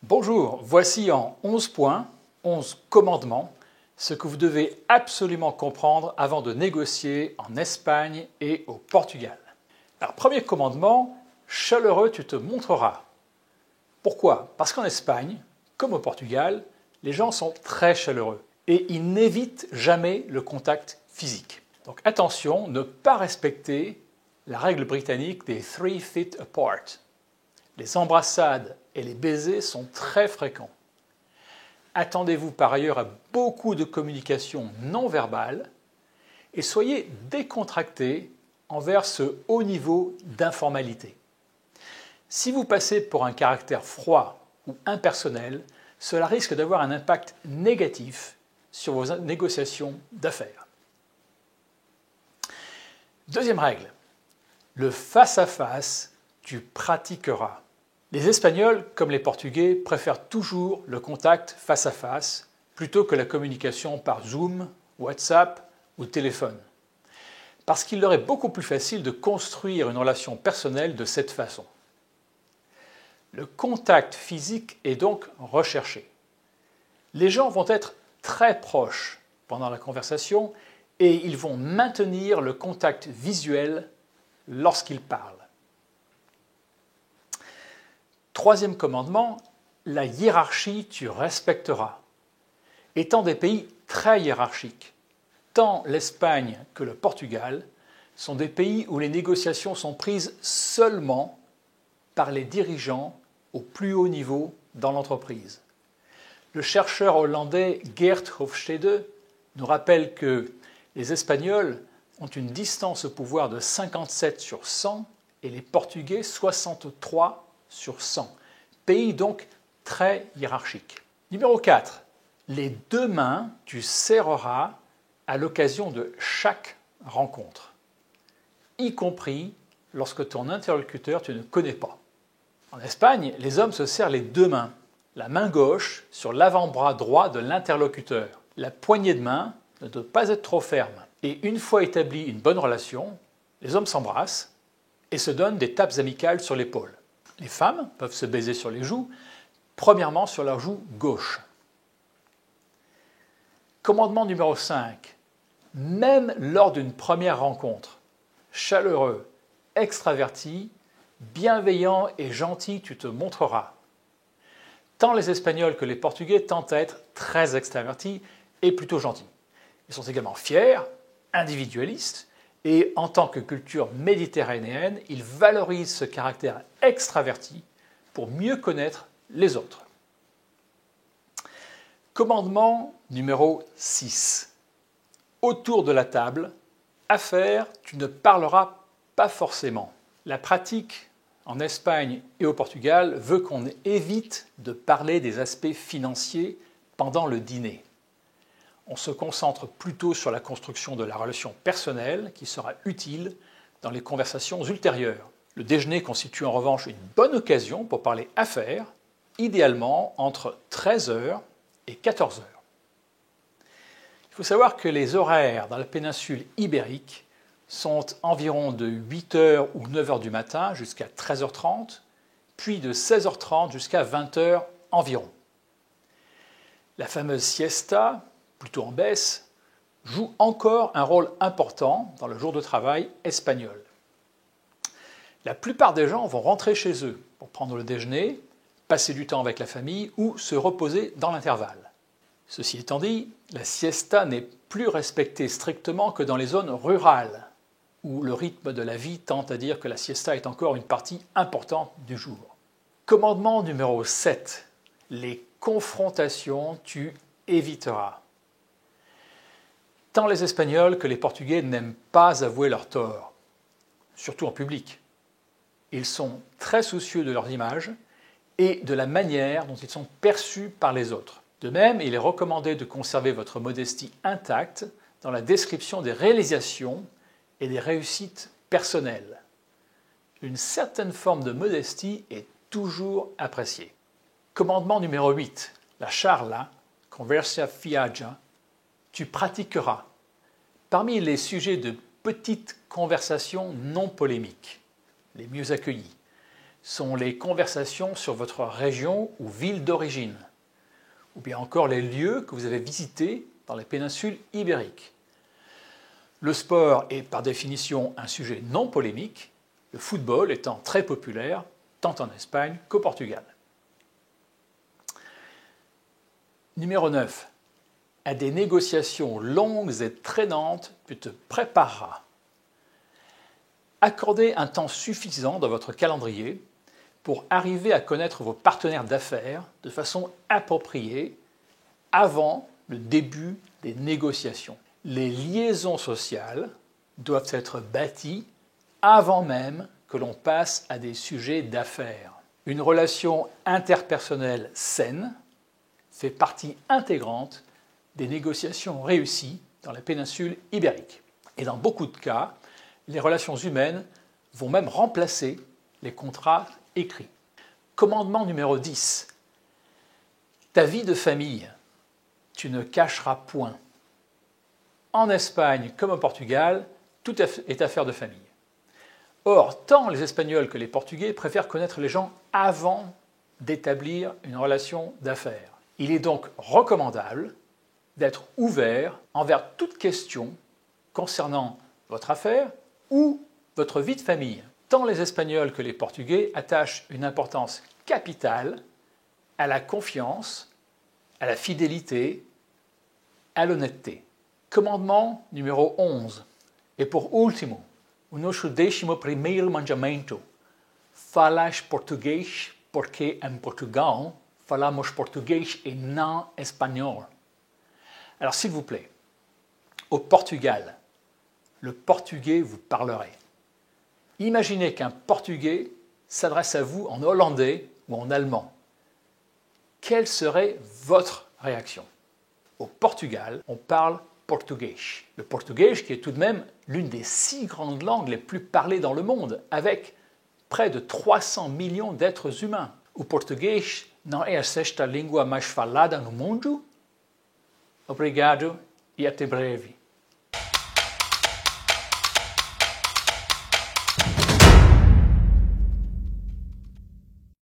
Bonjour, voici en 11 points, 11 commandements, ce que vous devez absolument comprendre avant de négocier en Espagne et au Portugal. Alors, premier commandement, chaleureux tu te montreras. Pourquoi? Parce qu'en Espagne, comme au Portugal, les gens sont très chaleureux et ils n'évitent jamais le contact physique. Donc attention, ne pas respecter la règle britannique des 3 feet apart. Les embrassades et les baisers sont très fréquents. Attendez-vous par ailleurs à beaucoup de communication non verbale et soyez décontracté envers ce haut niveau d'informalité. Si vous passez pour un caractère froid ou impersonnel, cela risque d'avoir un impact négatif sur vos négociations d'affaires. Deuxième règle, le face-à-face, tu pratiqueras. Les Espagnols, comme les Portugais, préfèrent toujours le contact face-à-face plutôt que la communication par Zoom, WhatsApp ou téléphone. Parce qu'il leur est beaucoup plus facile de construire une relation personnelle de cette façon. Le contact physique est donc recherché. Les gens vont être très proches pendant la conversation et ils vont maintenir le contact visuel lorsqu'ils parlent. Troisième commandement, la hiérarchie tu respecteras. Étant des pays très hiérarchiques, tant l'Espagne que le Portugal sont des pays où les négociations sont prises seulement par les dirigeants au plus haut niveau dans l'entreprise. Le chercheur hollandais Geert Hofstede nous rappelle que les Espagnols ont une distance au pouvoir de 57 sur 100 et les Portugais 63 sur 100. Pays donc très hiérarchique. Numéro 4. Les deux mains tu serreras à l'occasion de chaque rencontre, y compris lorsque ton interlocuteur tu ne connais pas. En Espagne, les hommes se serrent les deux mains, la main gauche sur l'avant-bras droit de l'interlocuteur. La poignée de main ne doit pas être trop ferme. Et une fois établie une bonne relation, les hommes s'embrassent et se donnent des tapes amicales sur l'épaule. Les femmes peuvent se baiser sur les joues, premièrement sur leur joue gauche. Commandement numéro 5. Même lors d'une première rencontre, chaleureux, extraverti, bienveillant et gentil tu te montreras. Tant les Espagnols que les Portugais tentent à être très extravertis et plutôt gentils. Ils sont également fiers, individualistes, et en tant que culture méditerranéenne, ils valorisent ce caractère extraverti pour mieux connaître les autres. Commandement numéro 6. Autour de la table, affaires, tu ne parleras pas forcément. La pratique en Espagne et au Portugal veut qu'on évite de parler des aspects financiers pendant le dîner. On se concentre plutôt sur la construction de la relation personnelle qui sera utile dans les conversations ultérieures. Le déjeuner constitue en revanche une bonne occasion pour parler affaires, idéalement entre 13 h et 14 h. Il faut savoir que les horaires dans la péninsule ibérique sont environ de 8 h ou 9 h du matin jusqu'à 13 h 30, puis de 16 h 30 jusqu'à 20 h environ. La fameuse siesta, plutôt en baisse, joue encore un rôle important dans le jour de travail espagnol. La plupart des gens vont rentrer chez eux pour prendre le déjeuner, passer du temps avec la famille ou se reposer dans l'intervalle. Ceci étant dit, la siesta n'est plus respectée strictement que dans les zones rurales, où le rythme de la vie tend à dire que la siesta est encore une partie importante du jour. Commandement numéro 7. Les confrontations, tu éviteras. Tant les Espagnols que les Portugais n'aiment pas avouer leurs torts, surtout en public. Ils sont très soucieux de leur image et de la manière dont ils sont perçus par les autres. De même, il est recommandé de conserver votre modestie intacte dans la description des réalisations et des réussites personnelles. Une certaine forme de modestie est toujours appréciée. Commandement numéro 8. La charla, conversa fiaggia, tu pratiqueras. Parmi les sujets de petites conversations non polémiques, les mieux accueillis, sont les conversations sur votre région ou ville d'origine, ou bien encore les lieux que vous avez visités dans la péninsule ibérique. Le sport est par définition un sujet non polémique, le football étant très populaire tant en Espagne qu'au Portugal. Numéro 9. À des négociations longues et traînantes, tu te prépareras. Accordez un temps suffisant dans votre calendrier pour arriver à connaître vos partenaires d'affaires de façon appropriée avant le début des négociations. Les liaisons sociales doivent être bâties avant même que l'on passe à des sujets d'affaires. Une relation interpersonnelle saine fait partie intégrante des négociations réussies dans la péninsule ibérique. Et dans beaucoup de cas, les relations humaines vont même remplacer les contrats écrits. Commandement numéro 10. Ta vie de famille, tu ne cacheras point. En Espagne comme au Portugal, tout est affaire de famille. Or, tant les Espagnols que les Portugais préfèrent connaître les gens avant d'établir une relation d'affaires. Il est donc recommandable d'être ouvert envers toute question concernant votre affaire ou votre vie de famille. Tant les Espagnols que les Portugais attachent une importance capitale à la confiance, à la fidélité, à l'honnêteté. Commandement numéro 11. Et pour último, o nosso 11º mandamento. Falas português porque em Portugal falamos português e não espanhol. Alors s'il vous plaît, au Portugal, le portugais vous parlerait. Imaginez qu'un portugais s'adresse à vous en hollandais ou en allemand. Quelle serait votre réaction? Au Portugal, on parle portugais. Le portugais qui est tout de même l'une des 6 grandes langues les plus parlées dans le monde, avec près de 300 millions d'êtres humains. O português não é a 6ª língua mais falada no mundo? Obrigado e até breve.